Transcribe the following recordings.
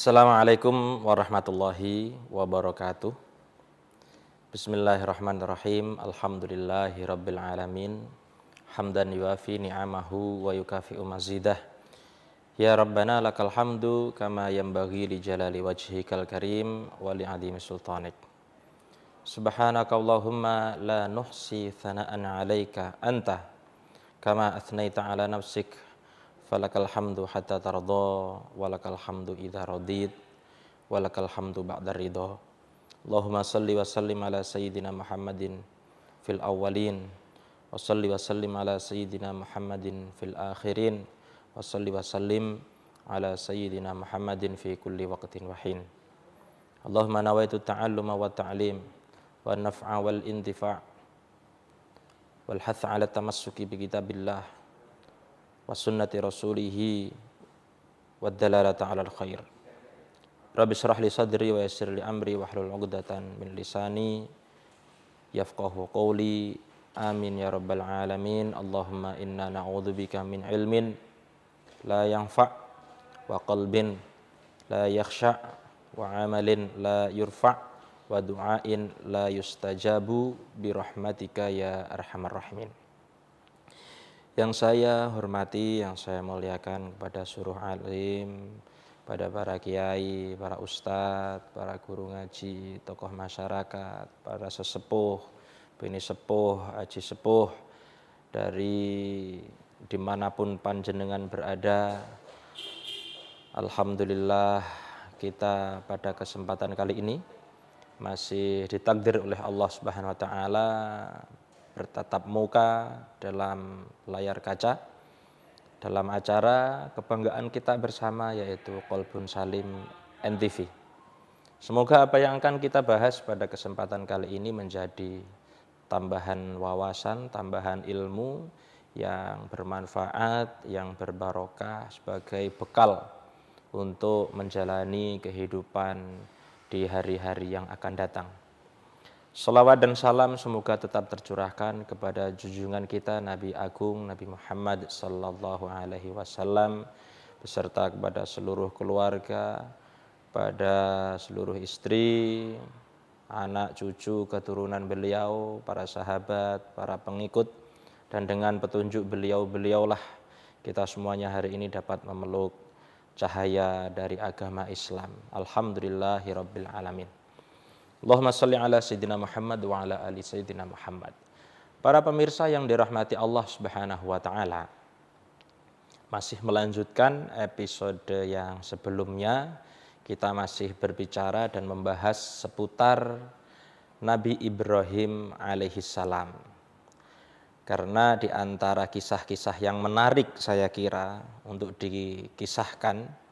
Assalamualaikum warahmatullahi wabarakatuh. Bismillahirrahmanirrahim. Alhamdulillahi rabbil alamin. Hamdan yuafi ni'amahu wa yukafi'u mazidah. Ya Rabbana lakal hamdu kama yanbaghi li jalali wajhikal karim wa li 'azimi sultanik. Subhanaka Allahumma la nuhsi thana'an 'alaika anta kama athnaita 'ala nafsik. Falakal hamdu hatta tarda, walakal hamdu idza radid, walakal hamdu ba'da ridha. Allahumma salli wa sallim ala sayyidina Muhammadin fil awwalin, wa salli wa sallim ala sayyidina Muhammadin fil akhirin, wa salli wa sallim ala sayyidina Muhammadin fi kulli waqtin wa hin. Allahumma nawaitu ta'alluma wa ta'lim wa naf'a wal intifa' wal hatha ala tamassuki bi kitabillah wa sunnati rasulihi wa dalalata ala al-khair. Rabbi syrah li sadri wa yassir li amri wa hlul 'uqdatan min lisani yafqahu qawli. Amin ya rabbal alamin. Allahumma inna na'udzubika min ilmin la yanfa' wa qalbin la yakhsha' wa 'amalin la yurfa' wa du'ain la yustajabu bi rahmatika ya arhamar rahimin. Yang saya hormati, yang saya muliakan kepada seluruh alim, pada para kiai, para ustadz, para guru ngaji, tokoh masyarakat, para sesepuh, bini sepuh, haji sepuh, dari dimanapun panjenengan berada. Alhamdulillah kita pada kesempatan kali ini masih ditakdir oleh Allah Subhanahu wa taala bertatap muka dalam layar kaca dalam acara kebanggaan kita bersama, yaitu Qalbun Salim NTV. Semoga apa yang akan kita bahas pada kesempatan kali ini menjadi tambahan wawasan, tambahan ilmu yang bermanfaat, yang berbarokah sebagai bekal untuk menjalani kehidupan di hari-hari yang akan datang. Salawat dan salam semoga tetap tercurahkan kepada junjungan kita Nabi Agung Nabi Muhammad sallallahu alaihi wasallam beserta kepada seluruh keluarga, pada seluruh istri, anak, cucu, keturunan beliau, para sahabat, para pengikut, dan dengan petunjuk beliau-beliaulah kita semuanya hari ini dapat memeluk cahaya dari agama Islam. Alhamdulillahirabbil alamin. Allahumma salli ala sayyidina Muhammad wa ala ali sayyidina Muhammad. Para pemirsa yang dirahmati Allah Subhanahu wa taala, masih melanjutkan episode yang sebelumnya. Kita masih berbicara dan membahas seputar Nabi Ibrahim alaihissalam. Karena di antara kisah-kisah yang menarik saya kira untuk dikisahkan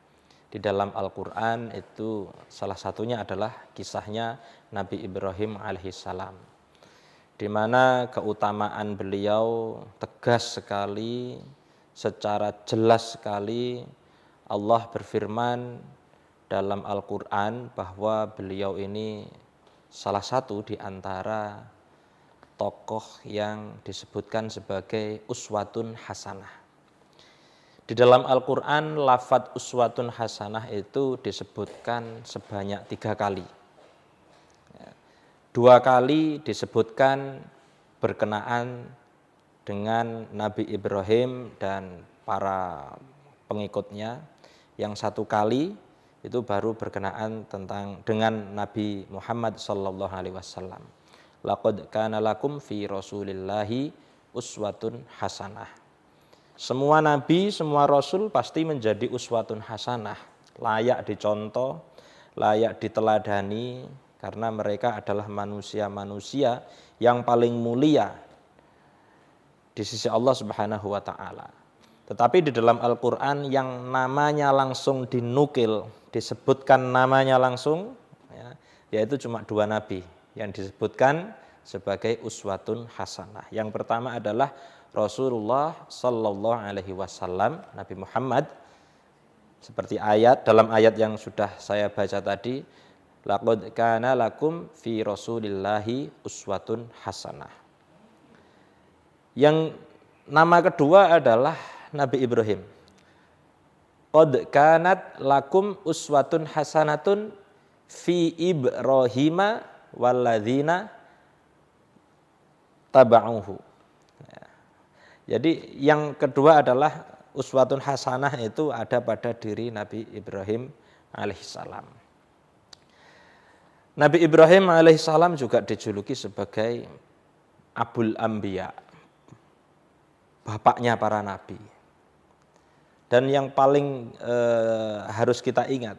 di dalam Al-Quran itu salah satunya adalah kisahnya Nabi Ibrahim alaihissalam, di mana keutamaan beliau tegas sekali, secara jelas sekali. Allah berfirman dalam Al-Quran bahwa beliau ini salah satu di antara tokoh yang disebutkan sebagai uswatun hasanah. Di dalam Al-Quran, lafadz uswatun hasanah itu disebutkan sebanyak 3 kali. 2 kali disebutkan berkenaan dengan Nabi Ibrahim dan para pengikutnya. Yang 1 kali itu baru berkenaan dengan Nabi Muhammad sallallahu alaihi wasallam. Laqad kana lakum fi Rasulillahi uswatun hasanah. Semua nabi, semua rasul pasti menjadi uswatun hasanah, layak dicontoh, layak diteladani, karena mereka adalah manusia-manusia yang paling mulia di sisi Allah Subhanahu wa taala. Tetapi di dalam Al-Qur'an yang namanya langsung dinukil, disebutkan namanya langsung, yaitu cuma 2 nabi yang disebutkan sebagai uswatun hasanah. Yang pertama adalah Rasulullah sallallahu alaihi wasallam, Nabi Muhammad, seperti dalam ayat yang sudah saya baca tadi, laqad kana lakum fi Rasulillahi uswatun hasanah. Yang nama kedua adalah Nabi Ibrahim. qad kanat lakum uswatun hasanatun fi Ibrahima walladzina taba'uhu. Jadi yang kedua adalah uswatun hasanah itu ada pada diri Nabi Ibrahim alaihissalam. Nabi Ibrahim alaihissalam juga dijuluki sebagai Abul Anbiya, bapaknya para nabi. Dan yang paling harus kita ingat,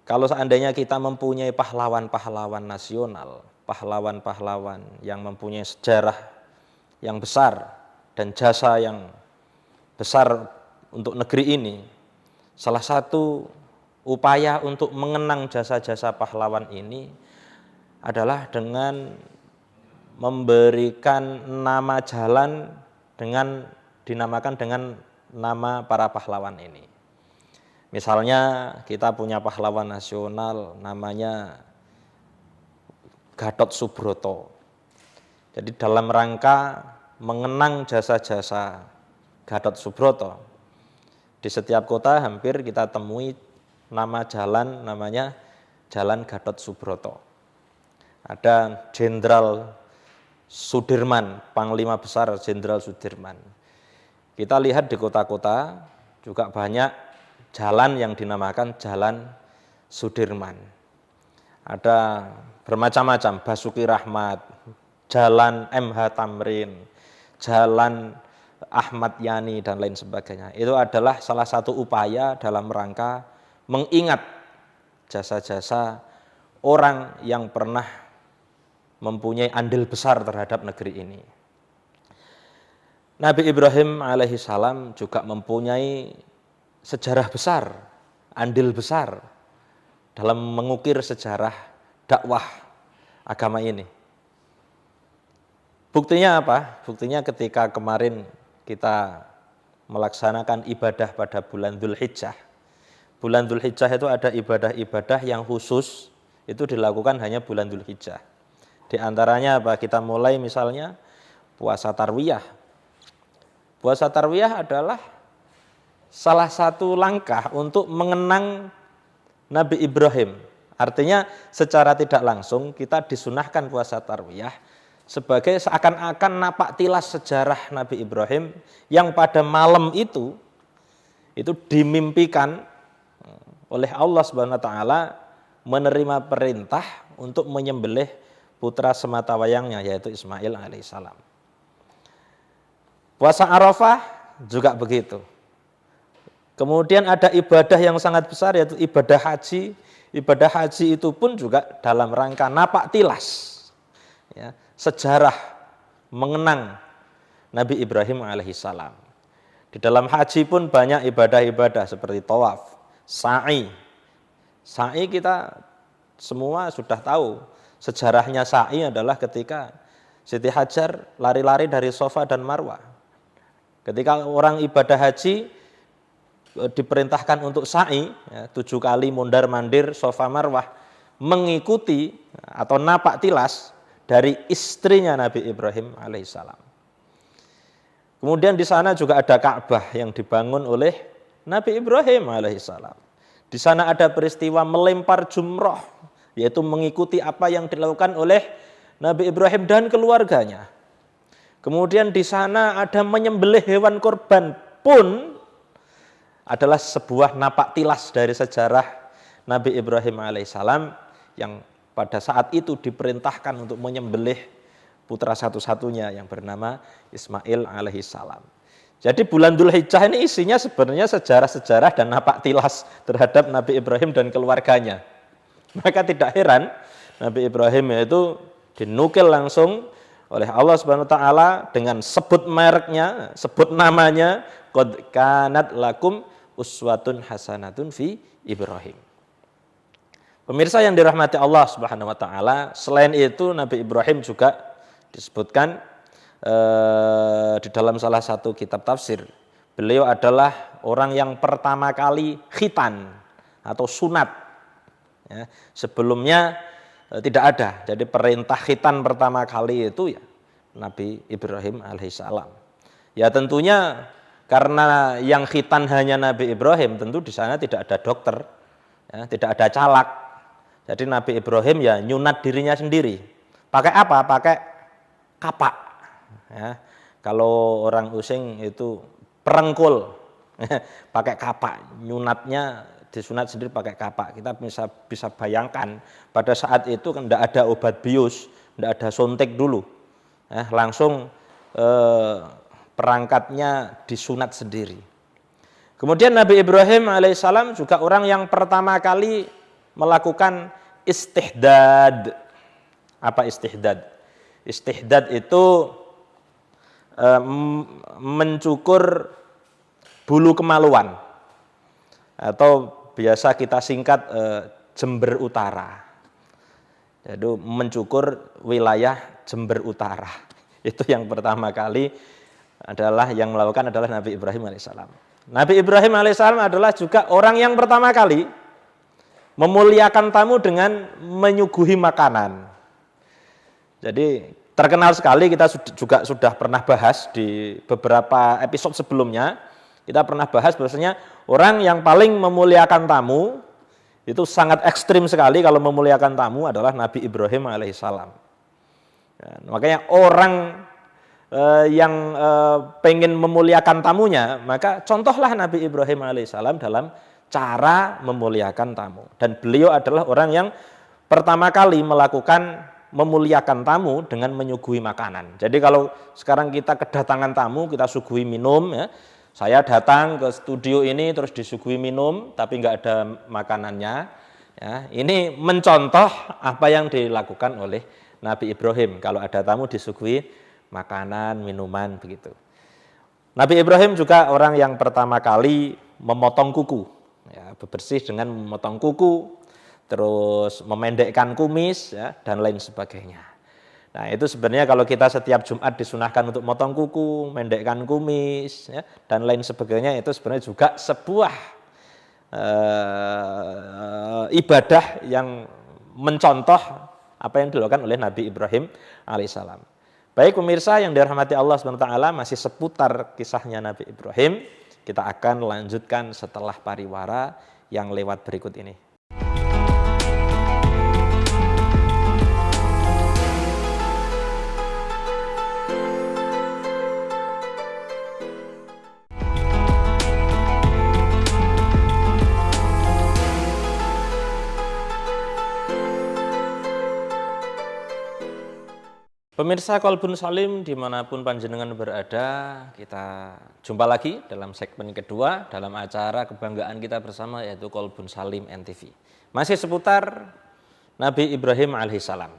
kalau seandainya kita mempunyai pahlawan-pahlawan nasional, pahlawan-pahlawan yang mempunyai sejarah yang besar dan jasa yang besar untuk negeri ini, salah satu upaya untuk mengenang jasa-jasa pahlawan ini adalah dengan memberikan nama jalan dinamakan dengan nama para pahlawan ini. Misalnya kita punya pahlawan nasional namanya Gatot Subroto. Jadi dalam rangka mengenang jasa-jasa Gatot Subroto, di setiap kota hampir kita temui nama jalan namanya Jalan Gatot Subroto. Ada Jenderal Sudirman, Panglima Besar Jenderal Sudirman. Kita lihat di kota-kota juga banyak jalan yang dinamakan Jalan Sudirman. Ada bermacam-macam, Basuki Rahmat, Jalan MH Tamrin, Jalan Ahmad Yani dan lain sebagainya. Itu adalah salah satu upaya dalam rangka mengingat jasa-jasa orang yang pernah mempunyai andil besar terhadap negeri ini. Nabi Ibrahim alaihissalam juga mempunyai sejarah besar, andil besar dalam mengukir sejarah dakwah agama ini. Buktinya apa? Buktinya ketika kemarin kita melaksanakan ibadah pada bulan Dzulhijjah. Bulan Dzulhijjah itu ada ibadah-ibadah yang khusus, itu dilakukan hanya bulan Dzulhijjah. Di antaranya apa? Kita mulai misalnya puasa tarwiyah. Puasa tarwiyah adalah salah satu langkah untuk mengenang Nabi Ibrahim. Artinya secara tidak langsung kita disunahkan puasa tarwiyah sebagai seakan-akan napak tilas sejarah Nabi Ibrahim yang pada malam itu dimimpikan oleh Allah Subhanahu wa taala menerima perintah untuk menyembelih putra sematawayangnya yaitu Ismail alaihissalam. Puasa Arafah juga begitu. Kemudian ada ibadah yang sangat besar yaitu ibadah haji. Ibadah haji itu pun juga dalam rangka napak tilas ya, sejarah mengenang Nabi Ibrahim alaihissalam. Di dalam haji pun banyak ibadah-ibadah seperti tawaf, sa'i. Sa'i kita semua sudah tahu. Sejarahnya sa'i adalah ketika Siti Hajar lari-lari dari Safa dan Marwah. Ketika orang ibadah haji diperintahkan untuk sa'i, ya, 7 kali mondar-mandir Safa Marwah, mengikuti atau napak tilas dari istrinya Nabi Ibrahim alaihissalam. Kemudian di sana juga ada Ka'bah yang dibangun oleh Nabi Ibrahim alaihissalam. Di sana ada peristiwa melempar jumroh, yaitu mengikuti apa yang dilakukan oleh Nabi Ibrahim dan keluarganya. Kemudian di sana ada menyembelih hewan korban pun adalah sebuah napak tilas dari sejarah Nabi Ibrahim alaihissalam yang pada saat itu diperintahkan untuk menyembelih putra satu-satunya yang bernama Ismail alaihissalam. Jadi bulan Dzulhijjah ini isinya sebenarnya sejarah-sejarah dan napak tilas terhadap Nabi Ibrahim dan keluarganya. Maka tidak heran Nabi Ibrahim itu dinukil langsung oleh Allah Subhanahu wa taala dengan sebut mereknya, sebut namanya, qad kanat lakum uswatun hasanatun fi Ibrahim. Pemirsa yang dirahmati Allah Subhanahu wa taala, selain itu Nabi Ibrahim juga disebutkan di dalam salah satu kitab tafsir. Beliau adalah orang yang pertama kali khitan atau sunat. Ya, sebelumnya tidak ada. Jadi perintah khitan pertama kali itu ya Nabi Ibrahim alaihissalam. Ya tentunya karena yang khitan hanya Nabi Ibrahim, tentu di sana tidak ada dokter, ya, tidak ada calak. Jadi Nabi Ibrahim ya nyunat dirinya sendiri. Pakai apa? Pakai kapak. Ya. Kalau orang Using itu perengkul, pakai kapak. Nyunatnya disunat sendiri pakai kapak. Kita bisa bayangkan pada saat itu kan tidak ada obat bius, tidak ada suntik dulu. Langsung perangkatnya disunat sendiri. Kemudian Nabi Ibrahim alaihissalam juga orang yang pertama kali melakukan istihdad. Apa istihdad? Istihdad itu mencukur bulu kemaluan atau biasa kita singkat Jember Utara. Jadi mencukur wilayah Jember Utara. Itu yang pertama kali yang melakukan adalah Nabi Ibrahim alaihissalam. Nabi Ibrahim alaihissalam adalah juga orang yang pertama kali memuliakan tamu dengan menyuguhi makanan. Jadi terkenal sekali, kita juga sudah pernah bahas di beberapa episode sebelumnya. Kita pernah bahas bahwasanya orang yang paling memuliakan tamu itu sangat ekstrim sekali kalau memuliakan tamu adalah Nabi Ibrahim alaihissalam. Ya, makanya orang yang pengen memuliakan tamunya, maka contohlah Nabi Ibrahim alaihissalam dalam cara memuliakan tamu. Dan beliau adalah orang yang pertama kali melakukan memuliakan tamu dengan menyuguhi makanan. Jadi kalau sekarang kita kedatangan tamu, kita suguhi minum, ya. Saya datang ke studio ini terus disuguhi minum, tapi nggak ada makanannya. Ya. Ini mencontoh apa yang dilakukan oleh Nabi Ibrahim. Kalau ada tamu disuguhi makanan, minuman, begitu. Nabi Ibrahim juga orang yang pertama kali memotong kuku. Ya, bebersih dengan memotong kuku, terus memendekkan kumis, ya, dan lain sebagainya. Nah itu sebenarnya kalau kita setiap Jumat disunahkan untuk motong kuku, mendekkan kumis, ya, dan lain sebagainya, itu sebenarnya juga sebuah ibadah yang mencontoh apa yang dilakukan oleh Nabi Ibrahim alaihissalam. Baik pemirsa yang dirahmati Allah SWT, masih seputar kisahnya Nabi Ibrahim, kita akan lanjutkan setelah pariwara yang lewat berikut ini. Pemirsa Kolbun Salim dimanapun panjenengan berada, kita jumpa lagi dalam segmen kedua dalam acara kebanggaan kita bersama, yaitu Kolbun Salim NTV. Masih seputar Nabi Ibrahim alaihissalam.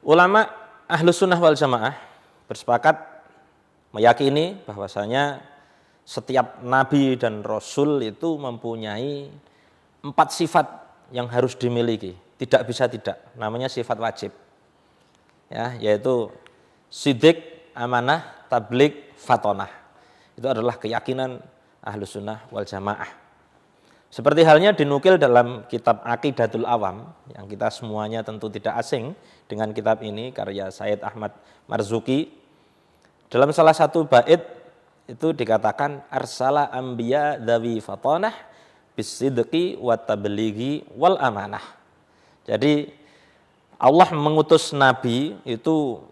Ulama Ahlus Sunnah wal Jamaah bersepakat meyakini bahwasanya setiap Nabi dan Rasul itu mempunyai 4 sifat yang harus dimiliki. Tidak bisa tidak, namanya sifat wajib. Ya, yaitu sidik, amanah, tablik, fatonah. Itu adalah keyakinan Ahlus Sunnah wal Jamaah. Seperti halnya dinukil dalam kitab Aqidatul Awam, yang kita semuanya tentu tidak asing dengan kitab ini, karya Sayyid Ahmad Marzuki. Dalam salah satu bait itu dikatakan arsala anbiya dawi fatonah bisidqi wa tablighi wal amanah. Jadi Allah mengutus Nabi itu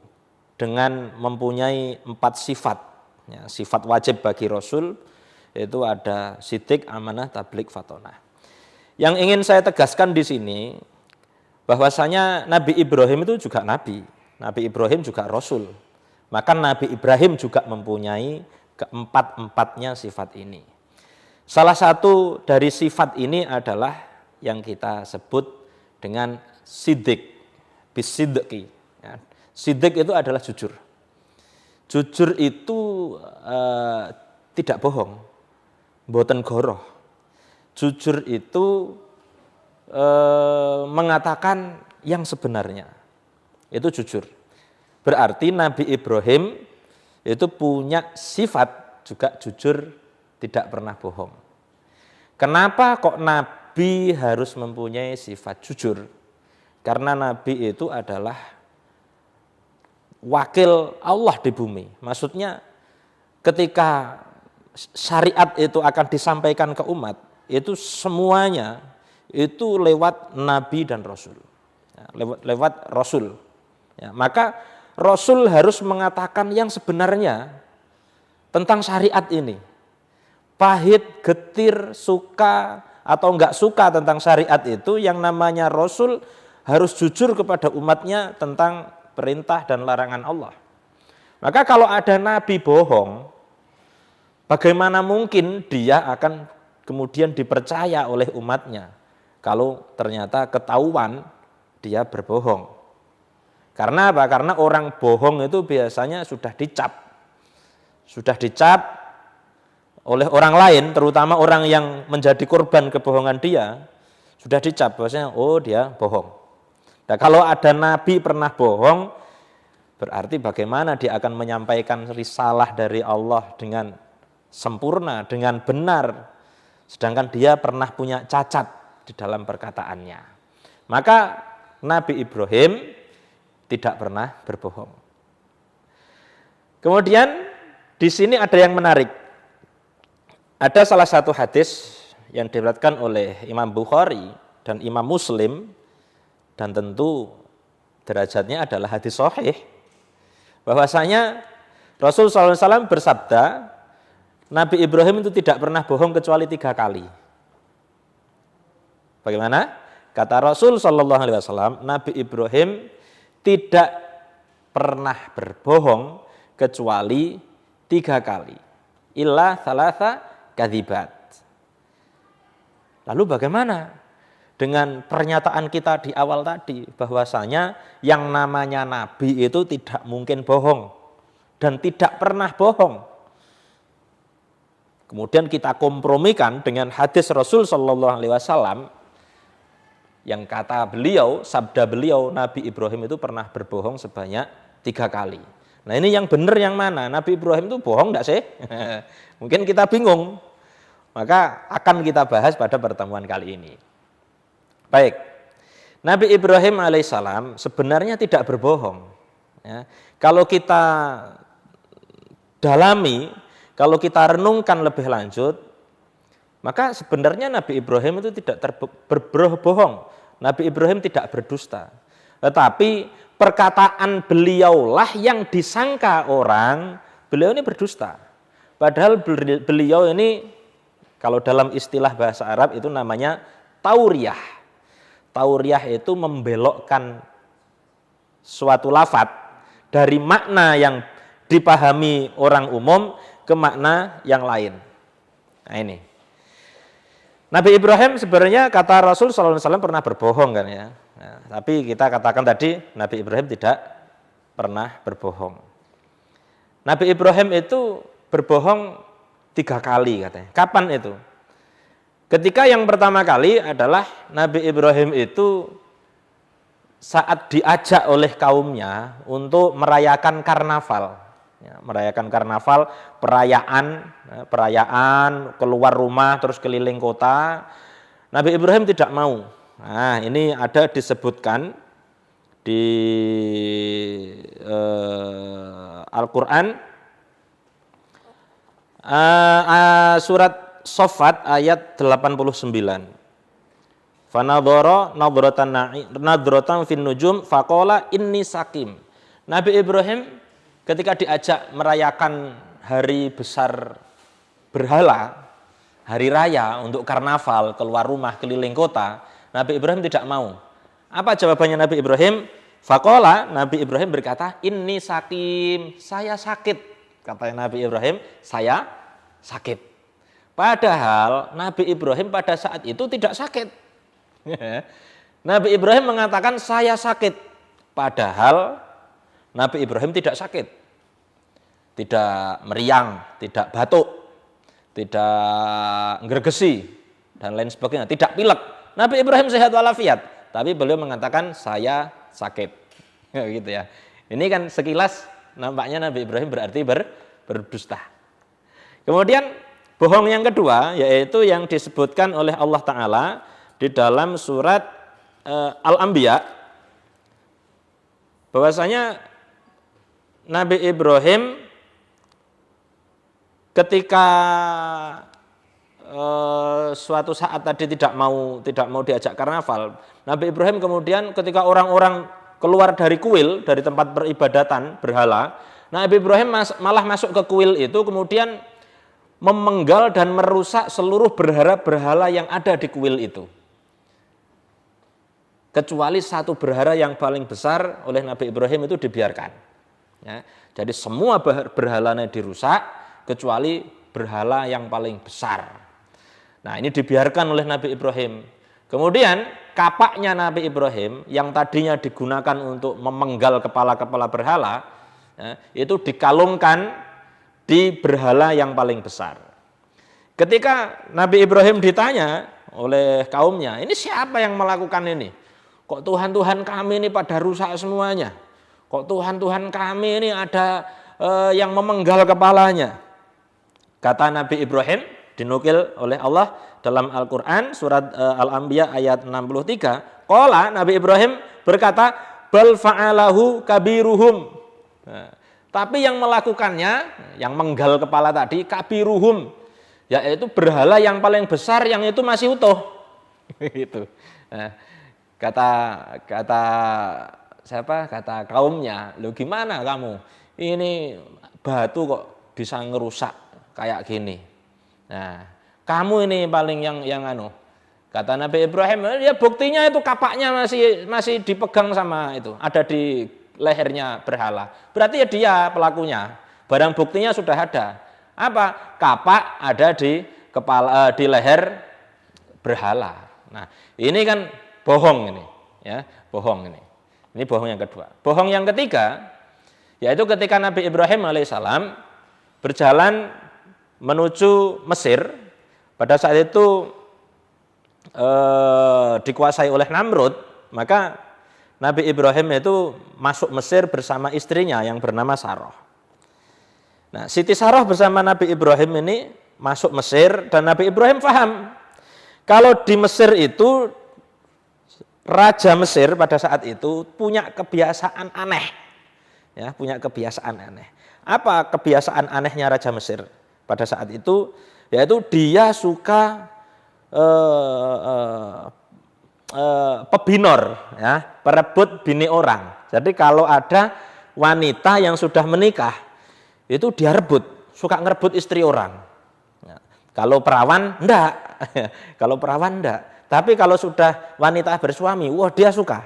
dengan mempunyai 4 sifat. Ya, sifat wajib bagi Rasul, yaitu ada sidik, amanah, tablik, fatonah. Yang ingin saya tegaskan di sini, bahwasanya Nabi Ibrahim itu juga Nabi. Nabi Ibrahim juga Rasul. Maka Nabi Ibrahim juga mempunyai keempat-empatnya sifat ini. Salah satu dari sifat ini adalah yang kita sebut dengan sidik. Bisidqi. Ya. Sidik itu adalah jujur. Jujur itu tidak bohong, mboten goroh. Jujur itu mengatakan yang sebenarnya. Itu jujur. Berarti Nabi Ibrahim itu punya sifat juga jujur, tidak pernah bohong. Kenapa kok Nabi harus mempunyai sifat jujur? Karena Nabi itu adalah wakil Allah di bumi. Maksudnya ketika syariat itu akan disampaikan ke umat, itu semuanya itu lewat Nabi dan Rasul. Ya, lewat Rasul. Ya, maka Rasul harus mengatakan yang sebenarnya tentang syariat ini. Pahit, getir, suka atau enggak suka tentang syariat itu, yang namanya Rasul harus jujur kepada umatnya tentang perintah dan larangan Allah. Maka kalau ada nabi bohong, bagaimana mungkin dia akan kemudian dipercaya oleh umatnya kalau ternyata ketahuan dia berbohong. Karena apa? Karena orang bohong itu biasanya sudah dicap oleh orang lain, terutama orang yang menjadi korban kebohongan dia, sudah dicap bahwasanya oh dia bohong. Nah, kalau ada nabi pernah bohong, berarti bagaimana dia akan menyampaikan risalah dari Allah dengan sempurna, dengan benar, sedangkan dia pernah punya cacat di dalam perkataannya. Maka Nabi Ibrahim tidak pernah berbohong. Kemudian di sini ada yang menarik. Ada salah satu hadis yang diriwayatkan oleh Imam Bukhari dan Imam Muslim, dan tentu derajatnya adalah hadis sahih, bahwasanya Rasul SAW bersabda, Nabi Ibrahim itu tidak pernah bohong kecuali 3 kali. Bagaimana? Kata Rasul SAW, Nabi Ibrahim tidak pernah berbohong kecuali 3 kali. Illa thalatha kadzibat. Lalu bagaimana dengan pernyataan kita di awal tadi, bahwasanya yang namanya nabi itu tidak mungkin bohong dan tidak pernah bohong. Kemudian kita kompromikan dengan hadis Rasul SAW yang kata beliau, sabda beliau, Nabi Ibrahim itu pernah berbohong sebanyak 3 kali. Nah, ini yang benar yang mana? Nabi Ibrahim itu bohong enggak sih? Mungkin kita bingung. Maka akan kita bahas pada pertemuan kali ini. Baik, Nabi Ibrahim alaihissalam sebenarnya tidak berbohong. Ya, kalau kita dalami, kalau kita renungkan lebih lanjut, maka sebenarnya Nabi Ibrahim itu tidak berbohong. Nabi Ibrahim tidak berdusta. Tetapi perkataan beliaulah yang disangka orang, beliau ini berdusta. Padahal beliau ini, kalau dalam istilah bahasa Arab itu namanya tauriyah. Tauriyah itu membelokkan suatu lafadz dari makna yang dipahami orang umum ke makna yang lain. Nah ini. Nabi Ibrahim sebenarnya kata Rasul SAW pernah berbohong kan ya. Nah, tapi kita katakan tadi Nabi Ibrahim tidak pernah berbohong. Nabi Ibrahim itu berbohong 3 kali katanya. Kapan itu? Ketika yang pertama kali adalah Nabi Ibrahim itu saat diajak oleh kaumnya untuk merayakan karnaval. Ya, merayakan karnaval, perayaan keluar rumah terus keliling kota. Nabi Ibrahim tidak mau. Nah, ini ada disebutkan di Al-Qur'an surat Shaffat ayat 89. Fanadhara nadratan fin nujum faqala inni sakim. Nabi Ibrahim ketika diajak merayakan hari besar berhala, hari raya untuk karnaval, keluar rumah, keliling kota, Nabi Ibrahim tidak mau. Apa jawabannya Nabi Ibrahim? Faqala, Nabi Ibrahim berkata, inni sakim, saya sakit. Kata Nabi Ibrahim, saya sakit. Padahal Nabi Ibrahim pada saat itu tidak sakit. Nabi Ibrahim mengatakan saya sakit. Padahal Nabi Ibrahim tidak sakit. Tidak meriang, tidak batuk, tidak ngergesi, dan lain sebagainya. Tidak pilek. Nabi Ibrahim sehat walafiat. Tapi beliau mengatakan saya sakit. Gitu ya. Ini kan sekilas nampaknya Nabi Ibrahim berarti berdusta. Kemudian bohong yang kedua yaitu yang disebutkan oleh Allah Ta'ala di dalam surat Al-Anbiya, bahwasanya Nabi Ibrahim ketika suatu saat tadi tidak mau diajak karnaval, Nabi Ibrahim kemudian ketika orang-orang keluar dari kuil, dari tempat peribadatan berhala, Nabi Ibrahim malah masuk ke kuil itu, kemudian memenggal dan merusak seluruh berhala-berhala yang ada di kuil itu. Kecuali satu berhala yang paling besar oleh Nabi Ibrahim itu dibiarkan. Ya, jadi semua berhalanya dirusak, kecuali berhala yang paling besar. Nah, ini dibiarkan oleh Nabi Ibrahim. Kemudian kapaknya Nabi Ibrahim yang tadinya digunakan untuk memenggal kepala-kepala berhala, ya, itu dikalungkan di berhala yang paling besar. Ketika Nabi Ibrahim ditanya oleh kaumnya, ini siapa yang melakukan ini? Kok Tuhan-Tuhan kami ini pada rusak semuanya? Kok Tuhan-Tuhan kami ini ada yang memenggal kepalanya? Kata Nabi Ibrahim, dinukil oleh Allah dalam Al-Quran surat Al-Anbiya ayat 63. Qala, Nabi Ibrahim berkata, bal fa'alahu kabiruhum. Nah, tapi yang melakukannya, yang menggal kepala tadi, kabiruhum, yaitu berhala yang paling besar yang itu masih utuh. Gitu. Nah, kata kaumnya, lo gimana kamu? Ini batu kok bisa ngerusak kayak gini. Nah, kamu ini paling yang kata Nabi Ibrahim, ya buktinya itu kapaknya masih dipegang sama itu, ada di lehernya berhala. Berarti ya dia pelakunya. Barang buktinya sudah ada. Apa? Kapak ada di kepala, di leher berhala. Nah, ini kan bohong ini, ya, bohong ini. Ini bohong yang kedua. Bohong yang ketiga, yaitu ketika Nabi Ibrahim alaihissalam berjalan menuju Mesir, pada saat itu dikuasai oleh Namrud, maka Nabi Ibrahim itu masuk Mesir bersama istrinya yang bernama Sarah. Nah, Siti Sarah bersama Nabi Ibrahim ini masuk Mesir, dan Nabi Ibrahim paham kalau di Mesir itu Raja Mesir pada saat itu punya kebiasaan aneh. Ya, punya kebiasaan aneh. Apa kebiasaan anehnya Raja Mesir pada saat itu? Yaitu dia suka pebinor, ya, perebut bini orang. Jadi kalau ada wanita yang sudah menikah, itu dia rebut, suka ngerebut istri orang. Ya, kalau perawan enggak, kalau perawan enggak. Tapi kalau sudah wanita bersuami, wah dia suka.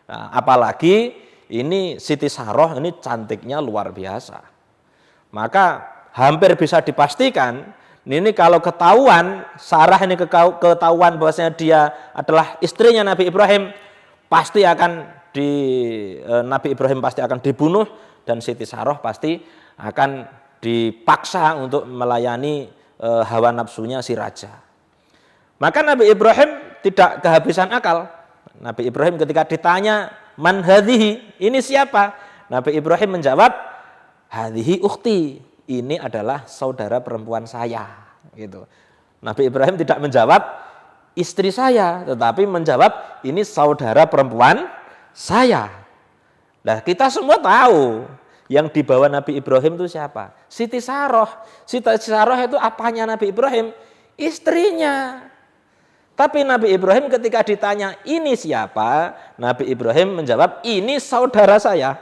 Nah, apalagi ini Siti Sarah ini cantiknya luar biasa. Maka hampir bisa dipastikan ini kalau ketahuan, Sarah ini ketahuan bahwasanya dia adalah istrinya Nabi Ibrahim, pasti akan Nabi Ibrahim pasti akan dibunuh, dan Siti Sarah pasti akan dipaksa untuk melayani hawa nafsunya si raja. Maka Nabi Ibrahim tidak kehabisan akal. Nabi Ibrahim ketika ditanya, man hadhihi, ini siapa? Nabi Ibrahim menjawab, hadhihi ukhti, ini adalah saudara perempuan saya. Gitu. Nabi Ibrahim tidak menjawab istri saya, tetapi menjawab ini saudara perempuan saya. Nah, kita semua tahu yang dibawa Nabi Ibrahim itu siapa? Siti Sarah. Siti Sarah itu apanya Nabi Ibrahim? Istrinya. Tapi Nabi Ibrahim ketika ditanya ini siapa, Nabi Ibrahim menjawab ini saudara saya.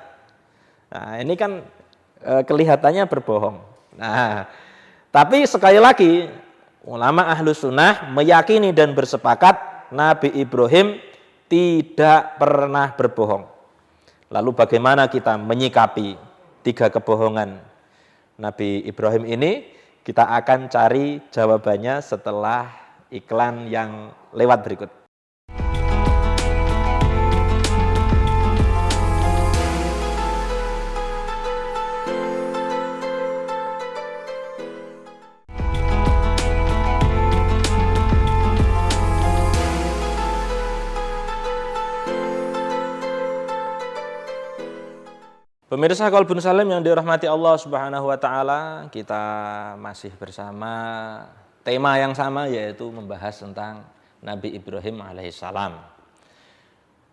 Nah, ini kan kelihatannya berbohong. Nah, tapi sekali lagi ulama Ahlus Sunnah meyakini dan bersepakat Nabi Ibrahim tidak pernah berbohong. Lalu bagaimana kita menyikapi tiga kebohongan Nabi Ibrahim ini? Kita akan cari jawabannya setelah iklan yang lewat berikut. Pemirsa Qalbun Salim yang dirahmati Allah Subhanahu wa taala, kita masih bersama tema yang sama, yaitu membahas tentang Nabi Ibrahim alaihissalam.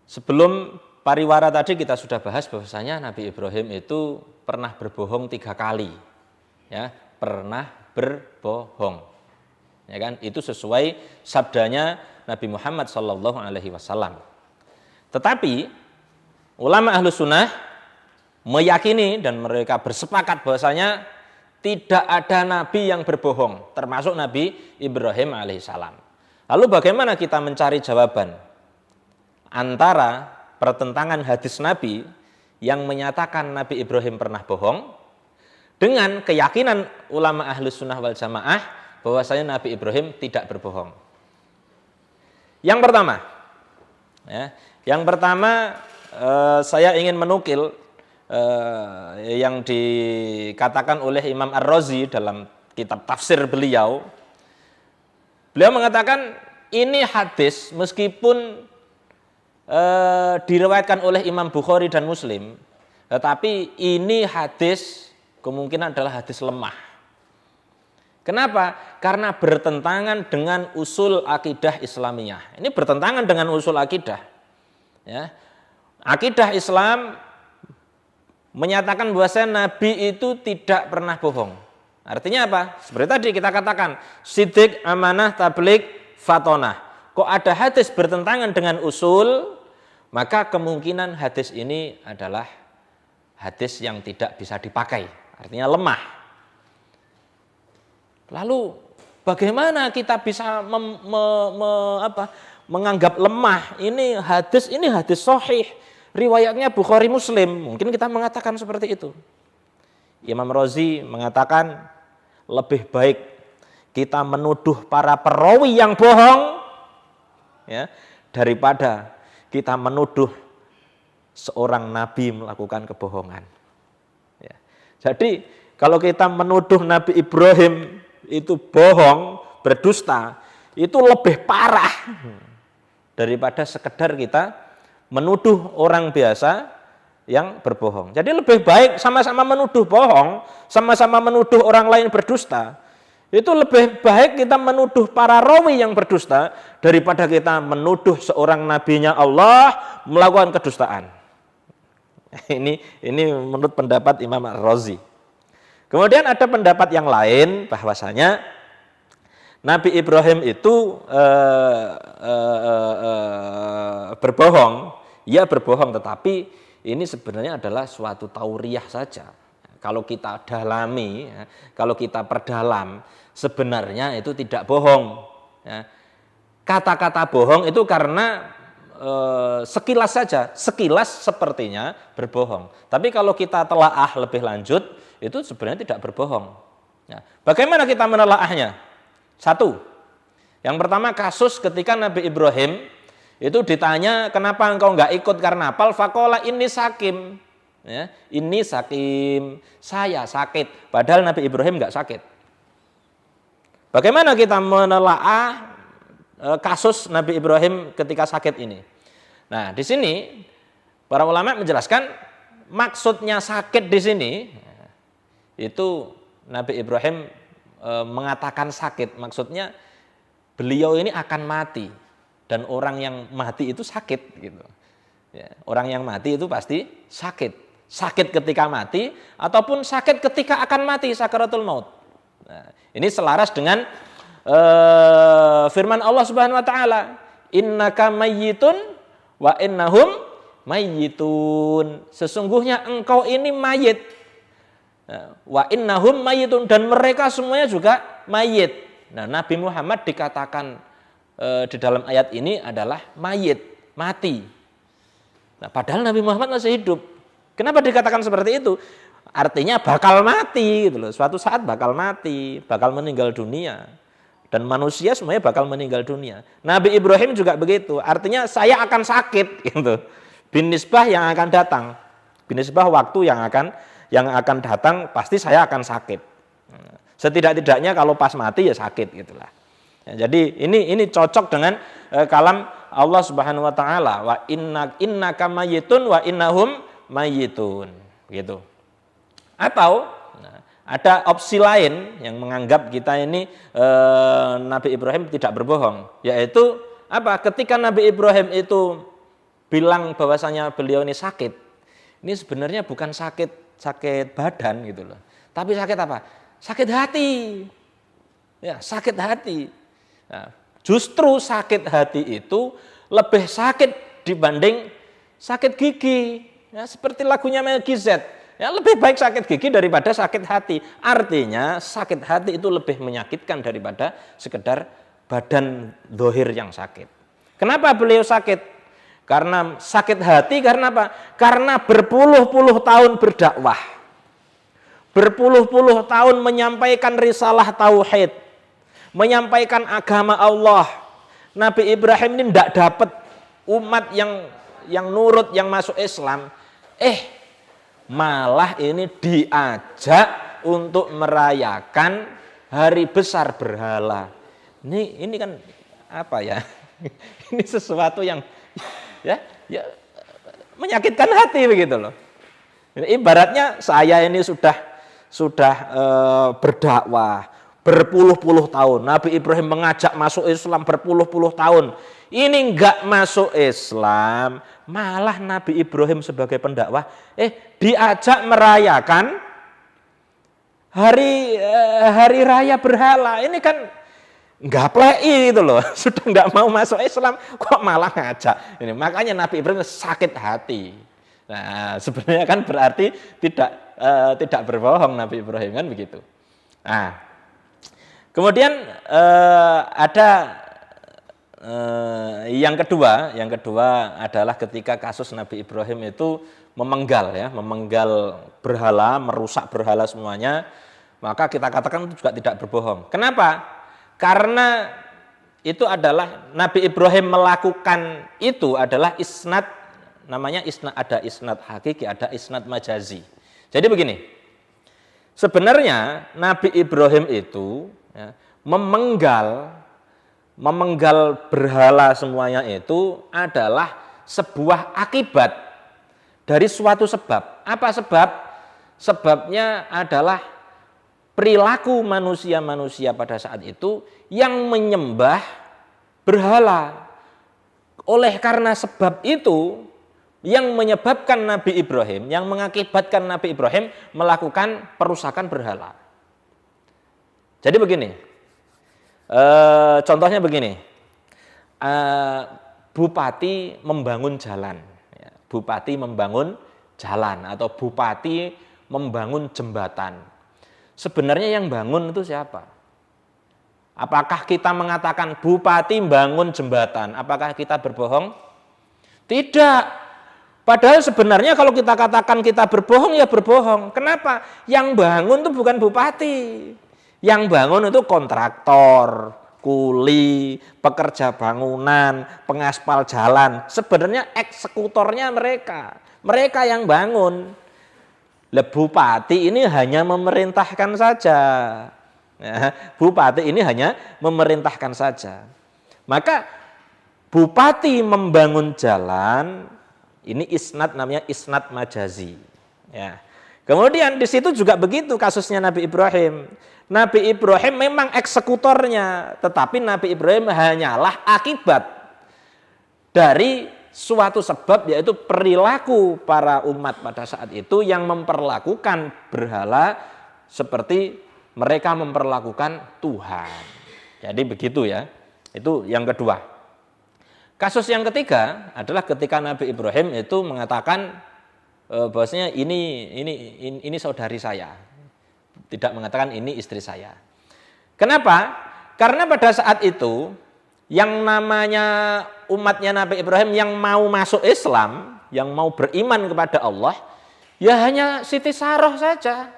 Sebelum pariwara tadi kita sudah bahas bahwasanya Nabi Ibrahim itu pernah berbohong 3 kali. Ya, pernah berbohong. Ya kan? Itu sesuai sabdanya Nabi Muhammad SAW. Tetapi ulama Ahlus Sunnah meyakini dan mereka bersepakat bahwasanya tidak ada nabi yang berbohong, termasuk Nabi Ibrahim alaihissalam. Lalu bagaimana kita mencari jawaban antara pertentangan hadis Nabi yang menyatakan Nabi Ibrahim pernah bohong dengan keyakinan ulama Ahlus Sunnah wal Jamaah bahwasanya Nabi Ibrahim tidak berbohong? Yang pertama, saya ingin menukil yang dikatakan oleh Imam Ar-Razi dalam kitab tafsir beliau. Beliau mengatakan ini hadis meskipun diriwayatkan oleh Imam Bukhari dan Muslim, tetapi ini hadis kemungkinan adalah hadis lemah. Kenapa? Karena bertentangan dengan usul akidah Islamiyah. Ini bertentangan dengan usul akidah. Ya. Akidah Islam menyatakan bahwasanya Nabi itu tidak pernah bohong. Artinya apa? Seperti tadi kita katakan, sidik, amanah, tabligh, fatonah. Kok ada hadis bertentangan dengan usul, maka kemungkinan hadis ini adalah hadis yang tidak bisa dipakai. Artinya lemah. Lalu bagaimana kita bisa menganggap lemah? Ini hadis sahih, riwayatnya Bukhari Muslim. Mungkin kita mengatakan seperti itu. Imam Razi mengatakan lebih baik kita menuduh para perawi yang bohong, ya, daripada kita menuduh seorang nabi melakukan kebohongan. Ya. Jadi kalau kita menuduh Nabi Ibrahim itu bohong, berdusta, itu lebih parah daripada sekedar kita menuduh orang biasa yang berbohong. Jadi lebih baik sama-sama menuduh bohong, sama-sama menuduh orang lain berdusta. Itu lebih baik kita menuduh para rawi yang berdusta daripada kita menuduh seorang nabinya Allah melakukan kedustaan. Ini menurut pendapat Imam Ar-Razi. Kemudian ada pendapat yang lain bahwasanya Nabi Ibrahim itu berbohong. Ia berbohong, tetapi ini sebenarnya adalah suatu tauriyah saja. Kalau kita dalami, kalau kita perdalam, sebenarnya itu tidak bohong. Kata-kata bohong itu karena sekilas saja, sekilas sepertinya berbohong. Tapi kalau kita telaah lebih lanjut, itu sebenarnya tidak berbohong. Bagaimana kita menelaahnya? Satu, yang pertama kasus ketika Nabi Ibrahim itu ditanya, kenapa engkau enggak ikut karena apa? Faqala inni sakim. Ya, ini sakim, saya sakit. Padahal Nabi Ibrahim enggak sakit. Bagaimana kita menelaah kasus Nabi Ibrahim ketika sakit ini? Nah, di sini para ulama menjelaskan maksudnya sakit di sini itu Nabi Ibrahim mengatakan sakit, maksudnya beliau ini akan mati dan orang yang mati itu sakit gitu. Ya, orang yang mati itu pasti sakit ketika mati ataupun sakit ketika akan mati, sakaratul maut. Nah, ini selaras dengan firman Allah Subhanahu wa taala, innaka mayyitun wa innahum mayyitun. Sesungguhnya engkau ini mayit. Wa innahum mayyitun, dan mereka semuanya juga mayit. Nah, Nabi Muhammad dikatakan di dalam ayat ini adalah mayit, mati. Nah, padahal Nabi Muhammad masih hidup. Kenapa dikatakan seperti itu? Artinya bakal mati gitu loh. Suatu saat bakal mati, bakal meninggal dunia. Dan manusia semuanya bakal meninggal dunia. Nabi Ibrahim juga begitu. Artinya saya akan sakit gitu. Binisbah yang akan datang. Binisbah waktu yang akan datang pasti saya akan sakit. Setidak-tidaknya kalau pas mati ya sakit gitulah. Ya, jadi ini cocok dengan kalam Allah Subhanahu wa taala, wa innaka mayyitun wa innahum mayyitun gitu. Atau ada opsi lain yang menganggap kita ini Nabi Ibrahim tidak berbohong, yaitu apa? Ketika Nabi Ibrahim itu bilang bahwasanya beliau ini sakit, ini sebenarnya bukan sakit badan gitu loh. Tapi sakit apa? Sakit hati. Ya, sakit hati. Nah, justru sakit hati itu lebih sakit dibanding sakit gigi. Ya, seperti lagunya Meggy Z. Ya, lebih baik sakit gigi daripada sakit hati. Artinya sakit hati itu lebih menyakitkan daripada sekedar badan dohir yang sakit. Kenapa beliau sakit? Karena sakit hati, karena apa? Karena berpuluh-puluh tahun berdakwah. Berpuluh-puluh tahun menyampaikan risalah tauhid. Menyampaikan agama Allah. Nabi Ibrahim ini tidak dapat umat yang nurut, yang masuk Islam. Malah ini diajak untuk merayakan hari besar berhala. Ini kan apa ya? Ini sesuatu yang ya menyakitkan hati begitu loh. Ibaratnya saya ini sudah berdakwah berpuluh-puluh tahun. Nabi Ibrahim mengajak masuk Islam berpuluh-puluh tahun. Ini enggak masuk Islam, malah Nabi Ibrahim sebagai pendakwah diajak merayakan hari raya berhala. Ini kan enggak plei gitu loh. Sudah enggak mau masuk Islam kok malah ngajak. Ini makanya Nabi Ibrahim sakit hati. Nah, sebenarnya kan berarti tidak berbohong Nabi Ibrahim kan begitu. Nah, kemudian ada yang kedua adalah ketika kasus Nabi Ibrahim itu memenggal berhala, merusak berhala semuanya, maka kita katakan itu juga tidak berbohong. Kenapa? Karena itu adalah Nabi Ibrahim melakukan itu adalah isnad, namanya isnad, ada isnad hakiki, ada isnad majazi. Jadi begini, sebenarnya Nabi Ibrahim itu memenggal berhala semuanya itu adalah sebuah akibat dari suatu sebab. Apa sebab? Sebabnya adalah perilaku manusia-manusia pada saat itu yang menyembah berhala. Oleh karena sebab itu yang menyebabkan Nabi Ibrahim, yang mengakibatkan Nabi Ibrahim melakukan perusakan berhala. Jadi begini, contohnya begini, bupati membangun jalan, bupati membangun jalan atau bupati membangun jembatan. Sebenarnya yang bangun itu siapa? Apakah kita mengatakan bupati membangun jembatan? Apakah kita berbohong? Tidak. Padahal sebenarnya kalau kita katakan kita berbohong, ya berbohong. Kenapa? Yang bangun itu bukan bupati. Yang bangun itu kontraktor, kuli, pekerja bangunan, pengaspal jalan. Sebenarnya eksekutornya mereka. Mereka yang bangun. Bupati ini hanya memerintahkan saja. Bupati ini hanya memerintahkan saja. Maka bupati membangun jalan, ini isnad, namanya isnad majazi. Ya. Kemudian di situ juga begitu kasusnya Nabi Ibrahim. Nabi Ibrahim memang eksekutornya, tetapi Nabi Ibrahim hanyalah akibat dari suatu sebab, yaitu perilaku para umat pada saat itu yang memperlakukan berhala seperti mereka memperlakukan Tuhan. Jadi begitu ya. Itu yang kedua. Kasus yang ketiga adalah ketika Nabi Ibrahim itu mengatakan bahwasanya ini saudari saya. Tidak mengatakan ini istri saya. Kenapa? Karena pada saat itu yang namanya umatnya Nabi Ibrahim yang mau masuk Islam, yang mau beriman kepada Allah, ya hanya Siti Saroh saja.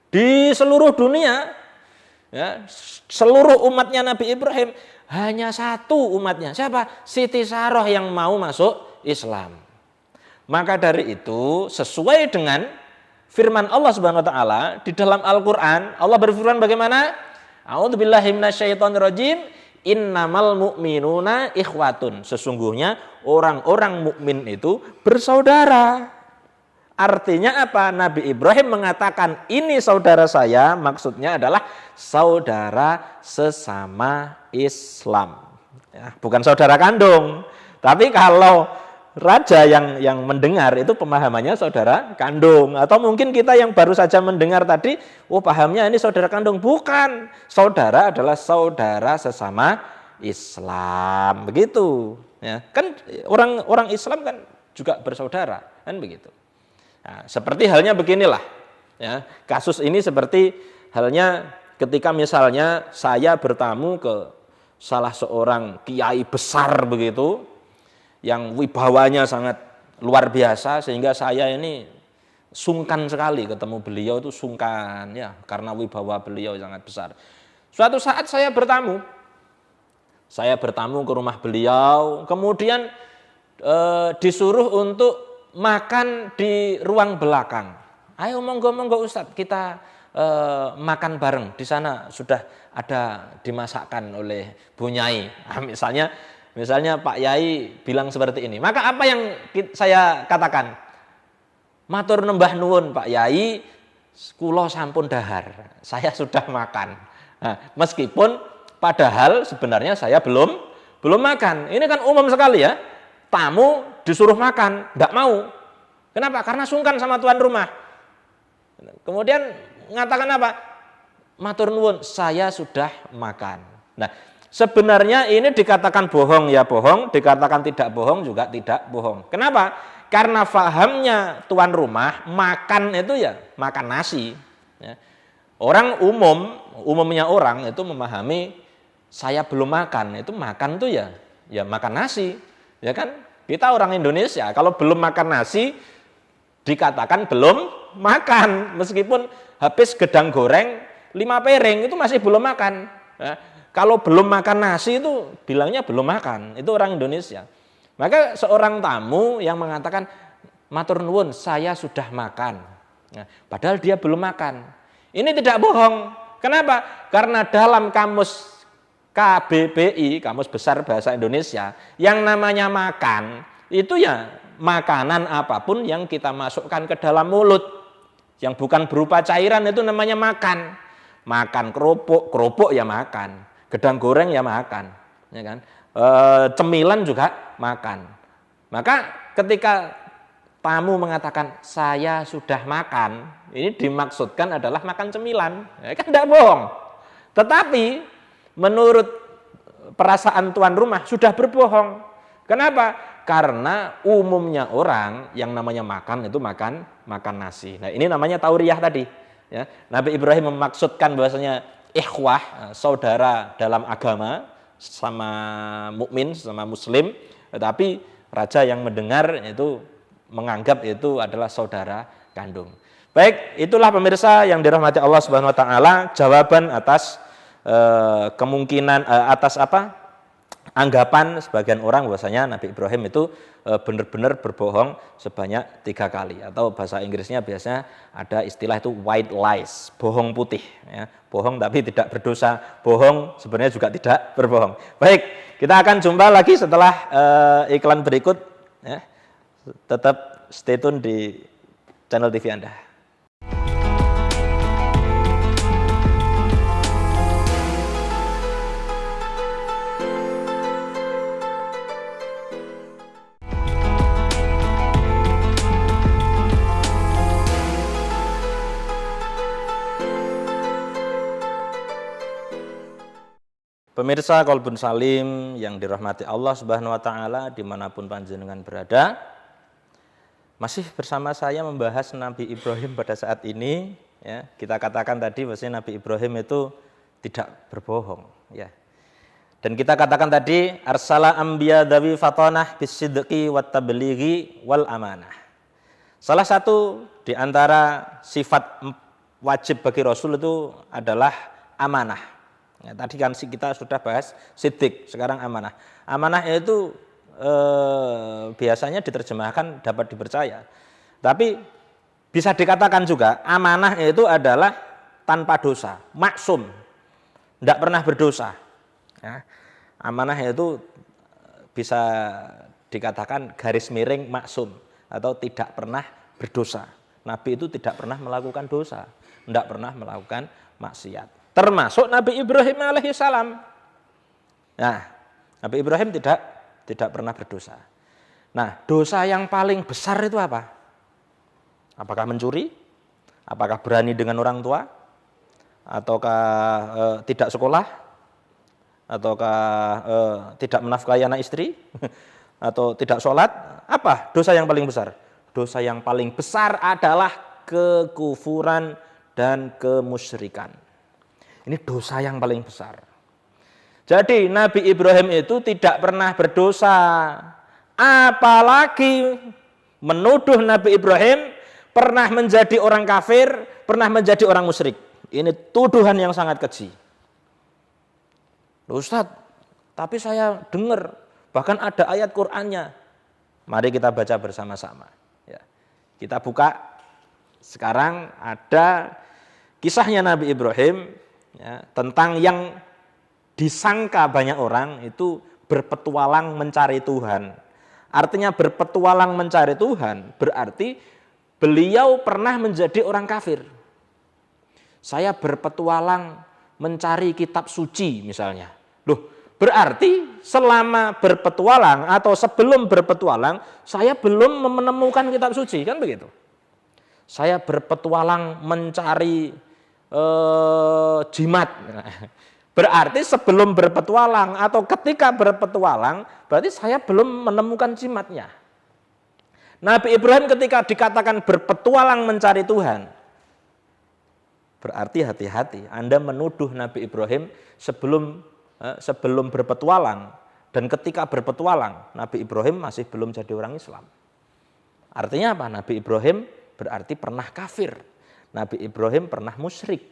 Di seluruh dunia, ya, seluruh umatnya Nabi Ibrahim, hanya satu umatnya. Siapa? Siti Saroh yang mau masuk Islam. Maka dari itu, sesuai dengan firman Allah Subhanahu wa taala di dalam Al-Qur'an, Allah berfirman bagaimana? A'udzubillahi minasyaitonirrajim, innamal mu'minuna ikhwatun. Sesungguhnya orang-orang mukmin itu bersaudara. Artinya apa? Nabi Ibrahim mengatakan ini saudara saya, maksudnya adalah saudara sesama Islam. Ya, bukan saudara kandung. Tapi kalau raja yang mendengar itu pemahamannya saudara kandung. Atau mungkin kita yang baru saja mendengar tadi, oh pahamnya ini saudara kandung. Bukan, saudara adalah saudara sesama Islam. Begitu. Ya, kan orang Islam kan juga bersaudara, kan begitu. Nah, seperti halnya beginilah. Ya, kasus ini seperti halnya ketika misalnya saya bertamu ke salah seorang kiai besar begitu, yang wibawanya sangat luar biasa sehingga saya ini sungkan sekali ketemu beliau, itu sungkan ya karena wibawa beliau sangat besar. Suatu saat saya bertamu ke rumah beliau, kemudian disuruh untuk makan di ruang belakang. Ayo monggo Ustadz, kita makan bareng. Di sana sudah ada dimasakkan oleh Bu Nyai. Nah, misalnya Pak Yai bilang seperti ini. Maka apa yang saya katakan? Matur nembah nuwun Pak Yai, kula sampun dahar. Saya sudah makan. Nah, meskipun padahal sebenarnya saya belum makan. Ini kan umum sekali ya. Tamu disuruh makan, enggak mau. Kenapa? Karena sungkan sama tuan rumah. Kemudian mengatakan apa? Matur nuwun, saya sudah makan. Nah, sebenarnya ini dikatakan bohong ya bohong, dikatakan tidak bohong juga tidak bohong. Kenapa? Karena fahamnya tuan rumah makan itu ya makan nasi. Ya. Orang umumnya orang itu memahami saya belum makan, itu makan tuh ya makan nasi. Ya kan? Kita orang Indonesia kalau belum makan nasi dikatakan belum makan, meskipun habis gedang goreng 5 piring itu masih belum makan. Ya. Kalau belum makan nasi itu bilangnya belum makan, itu orang Indonesia. Maka seorang tamu yang mengatakan matur nuwun saya sudah makan, nah, padahal dia belum makan. Ini tidak bohong. Kenapa? Karena dalam kamus KBBI, Kamus Besar Bahasa Indonesia, yang namanya makan itu ya makanan apapun yang kita masukkan ke dalam mulut, yang bukan berupa cairan itu namanya makan. Makan kerupuk ya makan. Gedang goreng ya makan, ya kan? Cemilan juga makan. Maka ketika tamu mengatakan saya sudah makan, ini dimaksudkan adalah makan cemilan, ya kan tidak bohong. Tetapi menurut perasaan tuan rumah sudah berbohong. Kenapa? Karena umumnya orang yang namanya makan itu makan nasi. Nah ini namanya tauriyah tadi. Ya, Nabi Ibrahim memaksudkan bahwasanya ikhwah, saudara dalam agama, sama mukmin, sama muslim, tetapi raja yang mendengar itu menganggap itu adalah saudara kandung. Baik, itulah pemirsa yang dirahmati Allah Subhanahu wa taala, jawaban atas kemungkinan atas anggapan sebagian orang bahwasanya Nabi Ibrahim itu benar-benar berbohong sebanyak 3 kali, atau bahasa Inggrisnya biasanya ada istilah itu white lies, bohong putih ya. Bohong tapi tidak berdosa, bohong sebenarnya juga tidak berbohong. Baik, kita akan jumpa lagi setelah iklan berikut ya. Tetap stay tune di channel TV Anda. Pemirsa Kolbun Salim yang dirahmati Allah Subhanahu wa taala dimanapun panjenengan berada, masih bersama saya membahas Nabi Ibrahim pada saat ini ya. Kita katakan tadi bahwasanya Nabi Ibrahim itu tidak berbohong ya. Dan kita katakan tadi arsala anbiya dawi fatanah bisidqi wat tablighi wal amanah. Salah satu di antara sifat wajib bagi Rasul itu adalah amanah. Ya, tadi kan kita sudah bahas siddiq, sekarang amanah. Amanah itu biasanya diterjemahkan dapat dipercaya. Tapi bisa dikatakan juga amanah itu adalah tanpa dosa, maksum, tidak pernah berdosa. Ya. Amanah itu bisa dikatakan garis miring maksum atau tidak pernah berdosa. Nabi itu tidak pernah melakukan dosa, tidak pernah melakukan maksiat. Termasuk Nabi Ibrahim alaihissalam. Nah, Nabi Ibrahim tidak pernah berdosa. Nah, dosa yang paling besar itu apa? Apakah mencuri? Apakah berani dengan orang tua? Ataukah tidak sekolah? Ataukah tidak menafkahi anak istri? Atau tidak sholat? Apa dosa yang paling besar? Dosa yang paling besar adalah kekufuran dan kemusyrikan. Ini dosa yang paling besar. Jadi Nabi Ibrahim itu tidak pernah berdosa, apalagi menuduh Nabi Ibrahim pernah menjadi orang kafir, pernah menjadi orang musyrik. Ini tuduhan yang sangat keji. Ustaz, tapi saya dengar bahkan ada ayat Qur'annya. Mari kita baca bersama-sama. Ya. Kita buka sekarang ada kisahnya Nabi Ibrahim ya, tentang yang disangka banyak orang itu berpetualang mencari Tuhan. Artinya berpetualang mencari Tuhan berarti beliau pernah menjadi orang kafir. Saya berpetualang mencari kitab suci misalnya. Loh, berarti selama berpetualang atau sebelum berpetualang saya belum menemukan kitab suci, kan begitu. Saya berpetualang mencari jimat. Berarti sebelum berpetualang atau ketika berpetualang, berarti saya belum menemukan jimatnya. Nabi Ibrahim ketika dikatakan berpetualang mencari Tuhan, berarti hati-hati, Anda menuduh Nabi Ibrahim sebelum berpetualang, dan ketika berpetualang, Nabi Ibrahim masih belum jadi orang Islam. Artinya apa? Nabi Ibrahim berarti pernah kafir. Nabi Ibrahim pernah musyrik.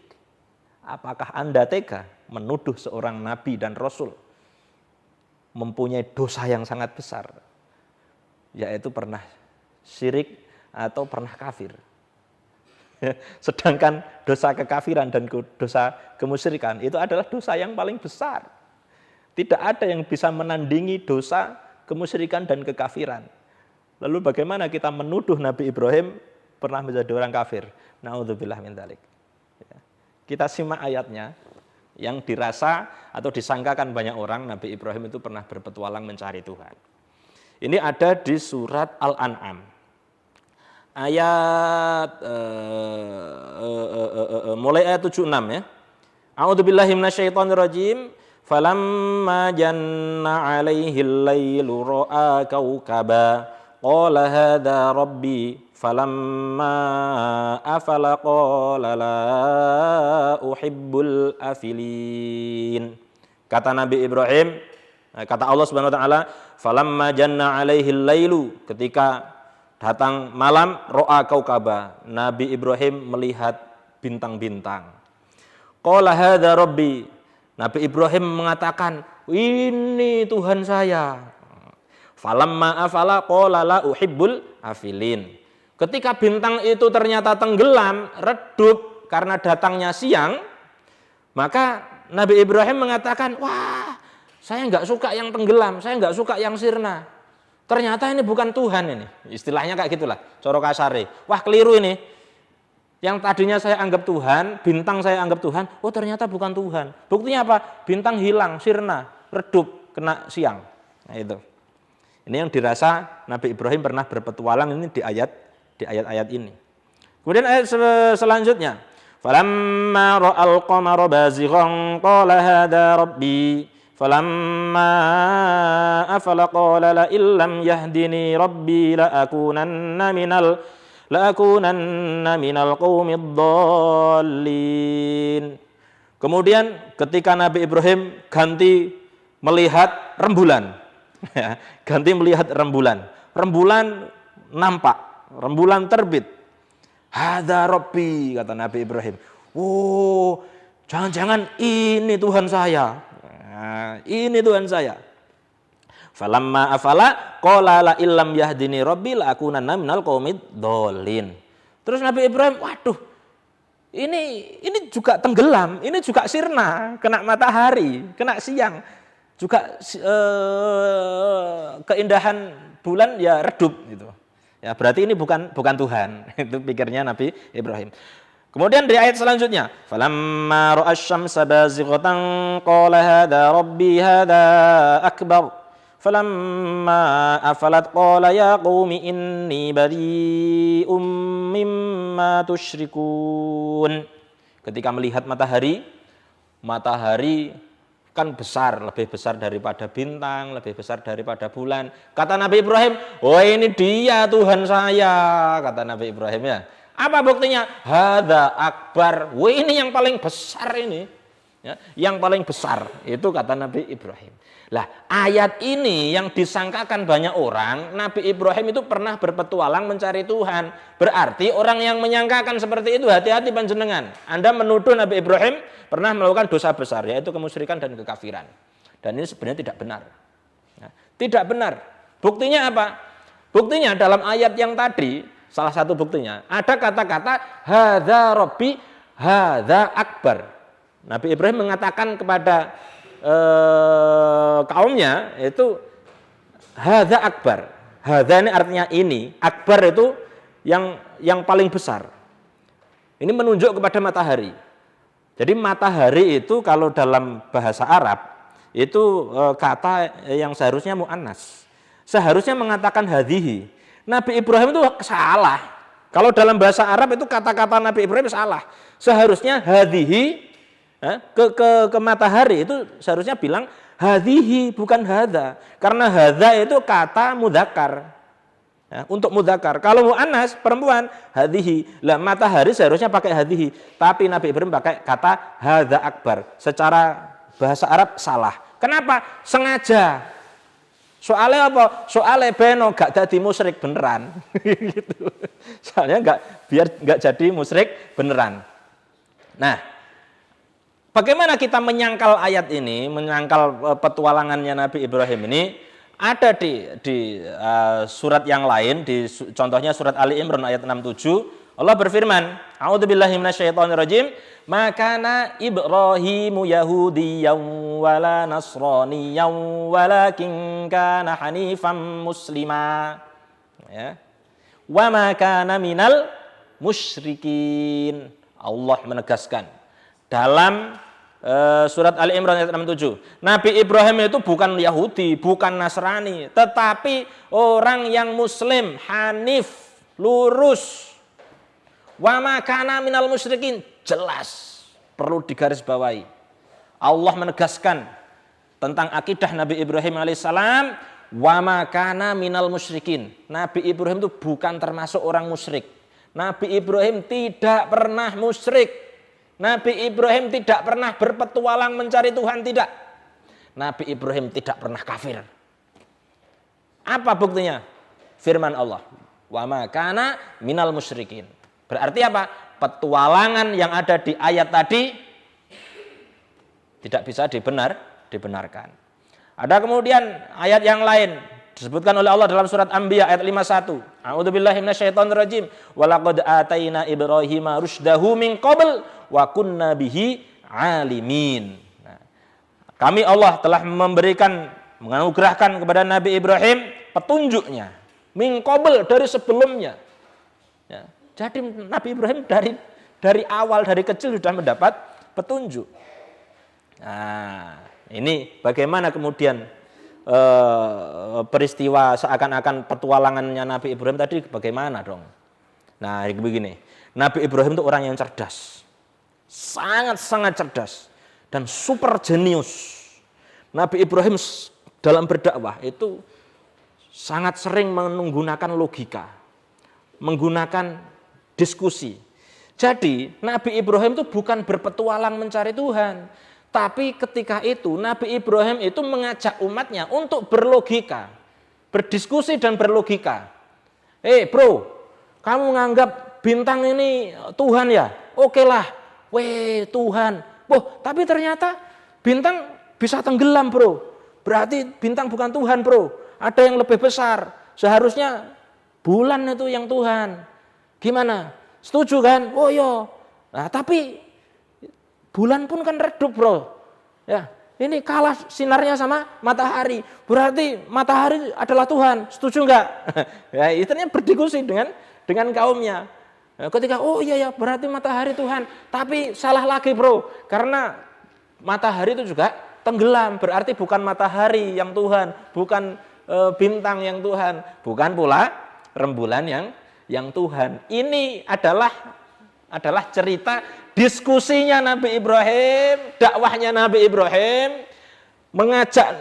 Apakah Anda tega menuduh seorang nabi dan rasul mempunyai dosa yang sangat besar, yaitu pernah syirik atau pernah kafir? Sedangkan dosa kekafiran dan dosa kemusyrikan itu adalah dosa yang paling besar. Tidak ada yang bisa menandingi dosa kemusyrikan dan kekafiran. Lalu bagaimana kita menuduh Nabi Ibrahim pernah menjadi orang kafir? Na'udzubillah min dzalik. Kita simak ayatnya yang dirasa atau disangkakan banyak orang Nabi Ibrahim itu pernah berpetualang mencari Tuhan. Ini ada di surat Al-An'am. Ayat mulai ayat 76 ya. A'udzubillahi minasyaitonirrajim. Falamma janna 'alaihil lailu ra'a kaukaba qala hadza rabbi falamma afala qala la uhibbul afilin. Kata Nabi Ibrahim, kata Allah Subhanahu wa taala, falamma janna 'alaihil lailu, ketika datang malam, ro'a kaukaba, Nabi Ibrahim melihat bintang-bintang. Qala hadza rabbi, Nabi Ibrahim mengatakan, ini Tuhan saya. Falamma afala qala la uhibbul afilin. Ketika bintang itu ternyata tenggelam, redup karena datangnya siang, maka Nabi Ibrahim mengatakan, wah, saya nggak suka yang tenggelam, saya nggak suka yang sirna. Ternyata ini bukan Tuhan ini. Istilahnya kayak gitulah, coro kasare. Wah, keliru ini. Yang tadinya saya anggap Tuhan, bintang saya anggap Tuhan, oh ternyata bukan Tuhan. Buktinya apa? Bintang hilang, sirna, redup, kena siang. Nah itu. Ini yang dirasa Nabi Ibrahim pernah berpetualang ini di ayat-ayat ini. Kemudian ayat selanjutnya, falamma ra'al qamara bazighan qala hadza rabbi falamma afala qala la illam yahdini rabbi la akunanna minal qaumid dhallin. Kemudian ketika Nabi Ibrahim ganti melihat rembulan, ganti melihat rembulan, rembulan nampak, rembulan terbit. Hadza rabbi, kata Nabi Ibrahim. Oh, jangan-jangan ini Tuhan saya. Nah, ini Tuhan saya. Falamma afala qala la illam yahdini rabbi la akunanna minal qaumid dhallin. Terus Nabi Ibrahim, waduh, ini juga tenggelam, ini juga sirna, kena matahari, kena siang, juga keindahan bulan ya redup gitu. Ya berarti ini bukan Tuhan. Itu pikirnya Nabi Ibrahim. Kemudian di ayat selanjutnya, falamma ra'a asy-syamsa bazighatan qala hadza rabbi hadza akbar Falamma afalat qala ya qaumi inni bari'um mimma tusyrikun. Ketika melihat matahari kan besar, lebih besar daripada bintang, lebih besar daripada bulan. Kata Nabi Ibrahim, "Oh, ini dia Tuhan saya," kata Nabi Ibrahim ya. Apa buktinya? Hadza akbar. Wah, ini yang paling besar ini. Ya, yang paling besar itu kata Nabi Ibrahim. Lah, ayat ini yang disangkakan banyak orang, Nabi Ibrahim itu pernah berpetualang mencari Tuhan. Berarti orang yang menyangkakan seperti itu hati-hati panjenengan. Anda menuduh Nabi Ibrahim pernah melakukan dosa besar, yaitu kemusyrikan dan kekafiran. Dan ini sebenarnya tidak benar. Nah, tidak benar. Buktinya apa? Buktinya dalam ayat yang tadi, salah satu buktinya, ada kata-kata hadza rabbi, hadza akbar. Nabi Ibrahim mengatakan kepada kaumnya itu hadza akbar. Hadza ini artinya ini, akbar itu yang paling besar. Ini menunjuk kepada matahari. Jadi matahari itu kalau dalam bahasa Arab itu kata yang seharusnya muannas. Seharusnya mengatakan hadhihi. Nabi Ibrahim itu salah. Kalau dalam bahasa Arab itu kata-kata Nabi Ibrahim salah. Seharusnya hadhihi ke matahari itu seharusnya bilang hadhihi bukan hadza. Karena hadza itu kata mudzakkar. Ya, untuk mudzakkar. Kalau muannas perempuan hadhihi. Lah matahari seharusnya pakai hadhihi, tapi Nabi Ibrahim pakai kata hadza akbar. Secara bahasa Arab salah. Kenapa? Sengaja. Soalnya apa? Soalnya beno gak jadi musyrik beneran. Gitu. Soalnya biar gak jadi musyrik beneran. Nah, bagaimana kita menyangkal ayat ini, menyangkal petualangannya Nabi Ibrahim ini? Ada di surat yang lain, contohnya surat Ali Imran ayat 67, Allah berfirman, A'udzubillahi minasyaitonirrajim, makana Ibrahimu Yahudiyyan wala Nasraniyyan walakin kana hanifan muslima. Ya. Wa ma kana minal musyrikin. Allah menegaskan dalam surat Ali Imran ayat 67. Nabi Ibrahim itu bukan Yahudi, bukan Nasrani, tetapi orang yang muslim, hanif, lurus. Wa ma kana minal musyrikin, jelas perlu digarisbawahi. Allah menegaskan tentang akidah Nabi Ibrahim alaihissalam, wa ma kana minal musyrikin. Nabi Ibrahim itu bukan termasuk orang musyrik. Nabi Ibrahim tidak pernah musyrik. Nabi Ibrahim tidak pernah berpetualang mencari Tuhan, tidak. Nabi Ibrahim tidak pernah kafir. Apa buktinya? Firman Allah, wa ma kana minal musyrikin. Berarti apa? Petualangan yang ada di ayat tadi tidak bisa dibenarkan. Ada kemudian ayat yang lain disebutkan oleh Allah dalam surat Anbiya ayat 51. A'udzubillahi minasyaitonirrajim. Wa laqad ataina Ibrahima rusydahu min qabl wa kunna bihi alimin. Nah, kami Allah telah menganugerahkan kepada Nabi Ibrahim petunjuknya min qabl, dari sebelumnya. Ya, jadi Nabi Ibrahim dari awal, dari kecil sudah mendapat petunjuk. Nah, ini bagaimana kemudian peristiwa seakan-akan petualangannya Nabi Ibrahim tadi bagaimana dong? Nah, begini. Nabi Ibrahim itu orang yang cerdas. Sangat-sangat cerdas dan super jenius. Nabi Ibrahim dalam berdakwah itu sangat sering menggunakan logika, menggunakan diskusi. Jadi Nabi Ibrahim itu bukan berpetualang mencari Tuhan, tapi ketika itu Nabi Ibrahim itu mengajak umatnya untuk berlogika, berdiskusi dan berlogika. Bro, kamu menganggap bintang ini Tuhan ya? Oke lah, Tuhan. Tapi ternyata bintang bisa tenggelam, bro. Berarti bintang bukan Tuhan, bro. Ada yang lebih besar. Seharusnya bulan itu yang Tuhan. Gimana? Setuju kan? Oh iya. Nah, tapi bulan pun kan redup, bro. Ya, ini kalah sinarnya sama matahari. Berarti matahari adalah Tuhan. Setuju enggak? Ya, istilahnya berdiskusi dengan kaumnya. Ya, ketika iya berarti matahari Tuhan. Tapi salah lagi, bro. Karena matahari itu juga tenggelam, berarti bukan matahari yang Tuhan, bukan bintang yang Tuhan, bukan pula rembulan yang Tuhan. Ini adalah cerita diskusinya Nabi Ibrahim, dakwahnya Nabi Ibrahim, mengajak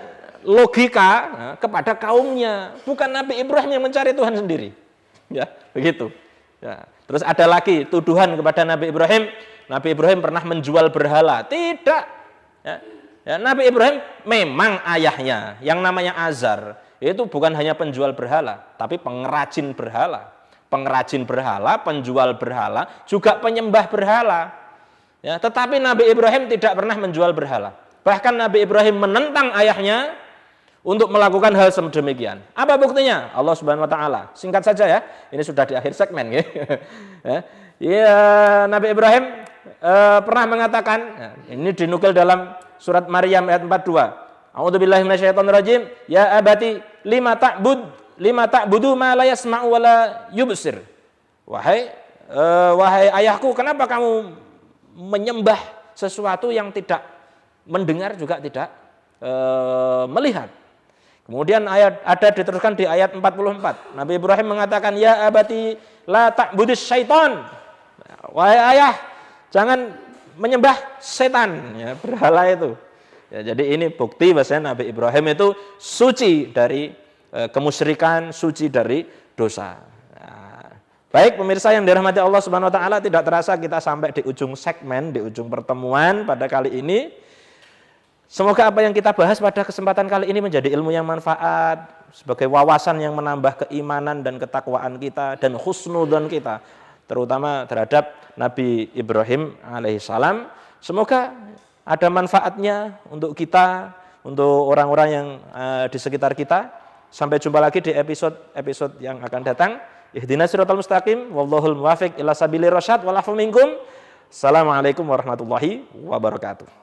logika kepada kaumnya, bukan Nabi Ibrahim yang mencari Tuhan sendiri. Ya, begitu. Ya. Terus ada lagi tuduhan kepada Nabi Ibrahim pernah menjual berhala. Tidak. Ya, Nabi Ibrahim memang ayahnya yang namanya Azar itu bukan hanya penjual berhala, tapi pengrajin berhala. Pengrajin berhala, penjual berhala, juga penyembah berhala. Ya, tetapi Nabi Ibrahim tidak pernah menjual berhala. Bahkan Nabi Ibrahim menentang ayahnya untuk melakukan hal sedemikian. Apa buktinya? Allah Subhanahu wa taala. Singkat saja ya. Ini sudah di akhir segmen ya. Nabi Ibrahim pernah mengatakan, ini dinukil dalam surat Maryam ayat 42. A'udzubillahi minasyaitonirrajim. Ya abati lima ta'budu ma la yasma'u wa la yubsir. Wahai ayahku, kenapa kamu menyembah sesuatu yang tidak mendengar juga tidak melihat? Kemudian ada diteruskan di ayat 44. Nabi Ibrahim mengatakan, ya abati la ta'budus syaiton. Wahai ayah, jangan menyembah setan, ya, berhala itu. Ya, jadi ini bukti bahwasanya Nabi Ibrahim itu suci dari kemusyrikan, suci dari dosa. Nah, baik pemirsa yang dirahmati Allah Subhanahu wa taala, tidak terasa kita sampai di ujung segmen, di ujung pertemuan pada kali ini. Semoga apa yang kita bahas pada kesempatan kali ini menjadi ilmu yang manfaat, sebagai wawasan yang menambah keimanan dan ketakwaan kita dan husnudzon kita, terutama terhadap Nabi Ibrahim alaihissalam. Semoga ada manfaatnya untuk kita, untuk orang-orang yang di sekitar kita. Sampai jumpa lagi di episode yang akan datang. Ihdinas siratal mustaqim, wallahul muwaffiq ila sabilir rasyad, wal afu minkum. Assalamualaikum warahmatullahi wabarakatuh.